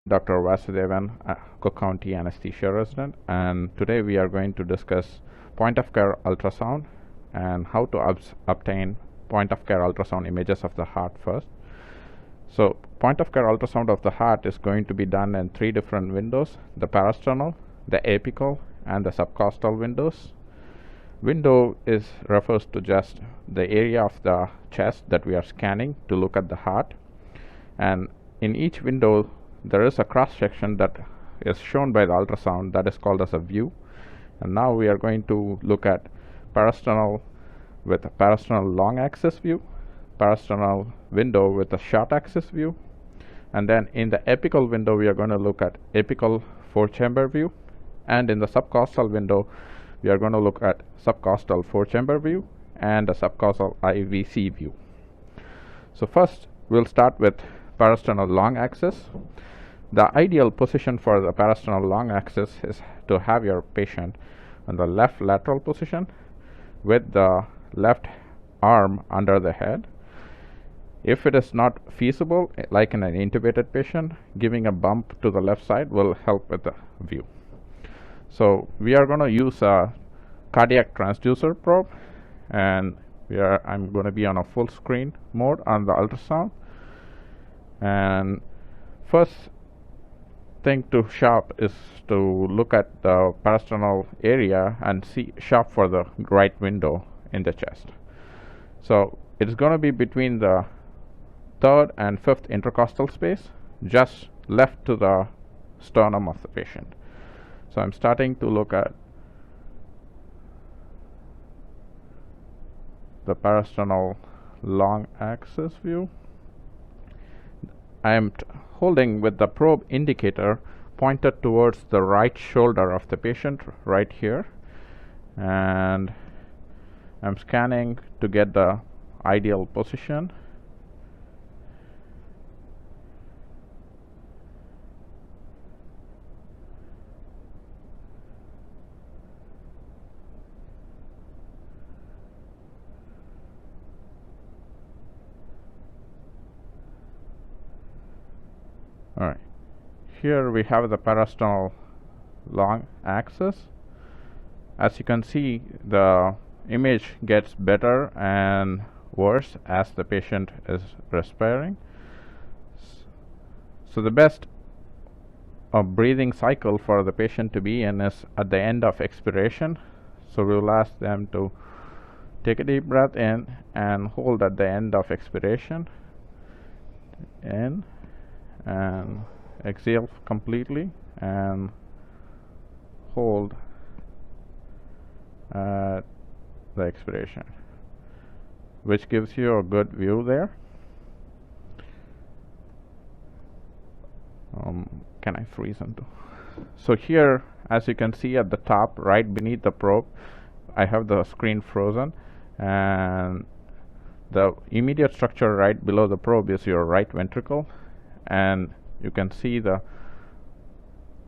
Dr. Vasudevan, Cook County anesthesia resident, and today we are going to discuss point-of-care ultrasound and how to obtain point-of-care ultrasound images of the heart first. So point-of-care ultrasound of the heart is going to be done in three different windows: the parasternal, the apical, and the subcostal windows. Window refers to just the area of the chest that we are scanning to look at the heart, and in each window there is a cross section that is shown by the ultrasound that is called as a view. And now we are going to look at parasternal with a parasternal long axis view, parasternal window with a short axis view, and then in the apical window we are going to look at apical 4-chamber view, and in the subcostal window we are going to look at subcostal 4-chamber view and a subcostal IVC view. So first we'll start with parasternal long axis. The ideal position for the parasternal long axis is to have your patient in the left lateral position with the left arm under the head. If it is not feasible, like in an intubated patient, giving a bump to the left side will help with the view. So we are going to use a cardiac transducer probe, and I'm going to be on a full screen mode on the ultrasound. And first thing to shop is to look at the parasternal area and shop for the right window in the chest. So it's going to be between the third and fifth intercostal space, just left to the sternum of the patient. So I'm starting to look at the parasternal long axis view. I am holding with the probe indicator pointed towards the right shoulder of the patient right here, and I'm scanning to get the ideal position. Alright, here we have the parasternal long axis. As you can see, the image gets better and worse as the patient is respiring. So the best breathing cycle for the patient to be in is at the end of expiration. So we will ask them to take a deep breath in and hold at the end of expiration. In and exhale completely and hold at the expiration, which gives you a good view there. Can I freeze into? So here, as you can see at the top right beneath the probe, I have the screen frozen, and the immediate structure right below the probe is your right ventricle, and you can see the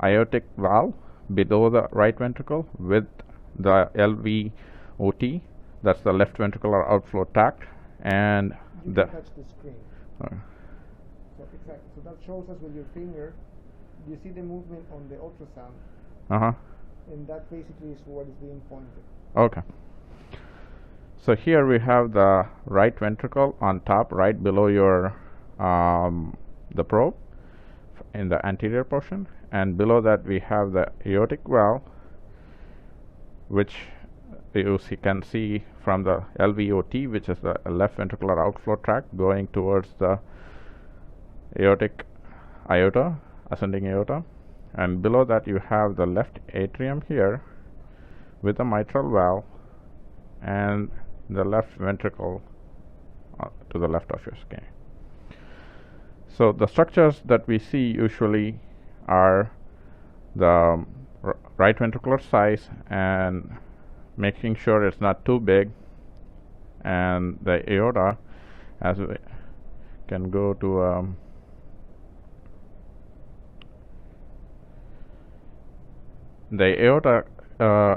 aortic valve below the right ventricle with the LVOT, that's the left ventricular outflow tract, and you can touch the screen. So exactly. So that shows us with your finger. You see the movement on the ultrasound. And that basically is what is being pointed. Okay. So here we have the right ventricle on top, right below your the probe in the anterior portion, and below that we have the aortic valve, which you can see from the LVOT, which is the left ventricular outflow tract going towards the aortic aorta, ascending aorta, and below that you have the left atrium here with the mitral valve and the left ventricle to the left of your screen. So the structures that we see usually are the right ventricular size and making sure it's not too big, and the aorta, as we can go to the aorta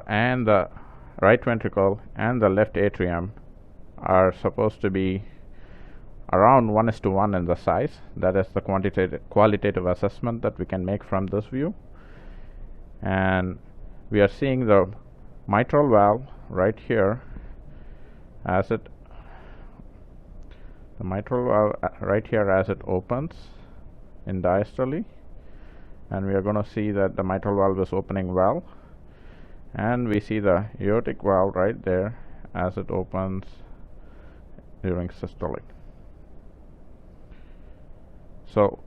and the right ventricle and the left atrium are supposed to be around 1:1 in the size. That is the qualitative assessment that we can make from this view. And we are seeing the mitral valve right here as it opens in diastole, and we are going to see that the mitral valve is opening well, and we see the aortic valve right there as it opens during systolic. So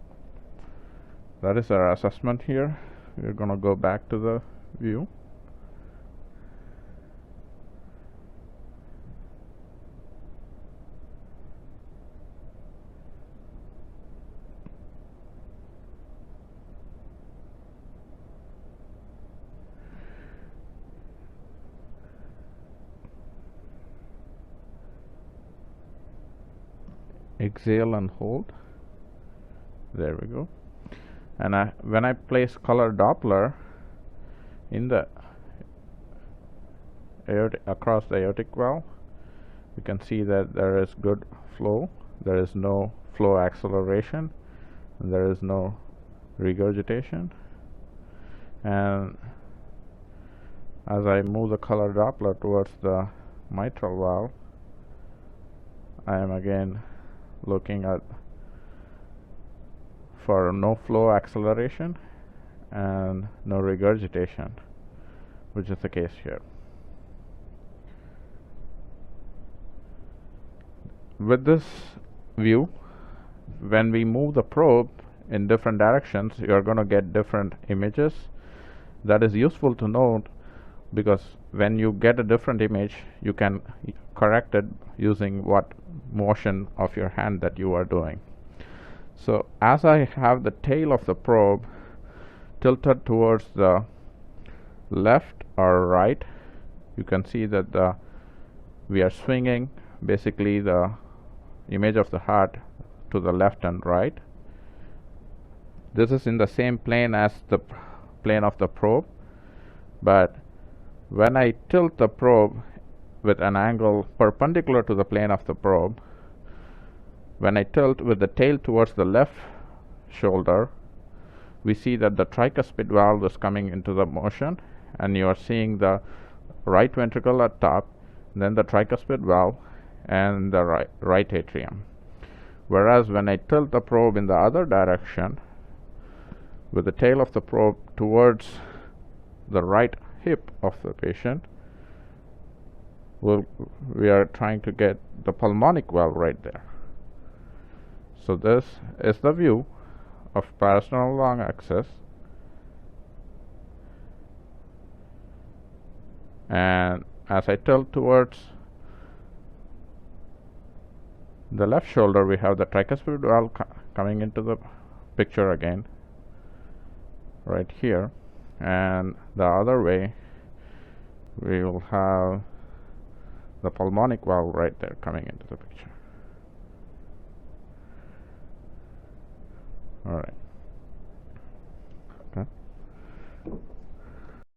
that is our assessment here. We're going to go back to the view. Exhale and hold. There we go. And when I place color Doppler in the across the aortic valve, you can see that there is good flow. There is no flow acceleration, and there is no regurgitation. And as I move the color Doppler towards the mitral valve, I am again looking at for no flow acceleration and no regurgitation, which is the case here. With this view, when we move the probe in different directions, you are going to get different images. That is useful to note, because when you get a different image, you can correct it using what motion of your hand that you are doing. So as I have the tail of the probe tilted towards the left or right, you can see that we are swinging basically the image of the heart to the left and right. This is in the same plane as the plane of the probe, but when I tilt the probe with an angle perpendicular to the plane of the probe, when I tilt with the tail towards the left shoulder, we see that the tricuspid valve is coming into the motion, and you are seeing the right ventricle at top, then the tricuspid valve, and the right atrium. Whereas when I tilt the probe in the other direction, with the tail of the probe towards the right hip of the patient, we are trying to get the pulmonic valve right there. So this is the view of parasternal long axis, and as I tilt towards the left shoulder, we have the tricuspid valve coming into the picture again right here, and the other way we will have the pulmonic valve right there coming into the picture. All right.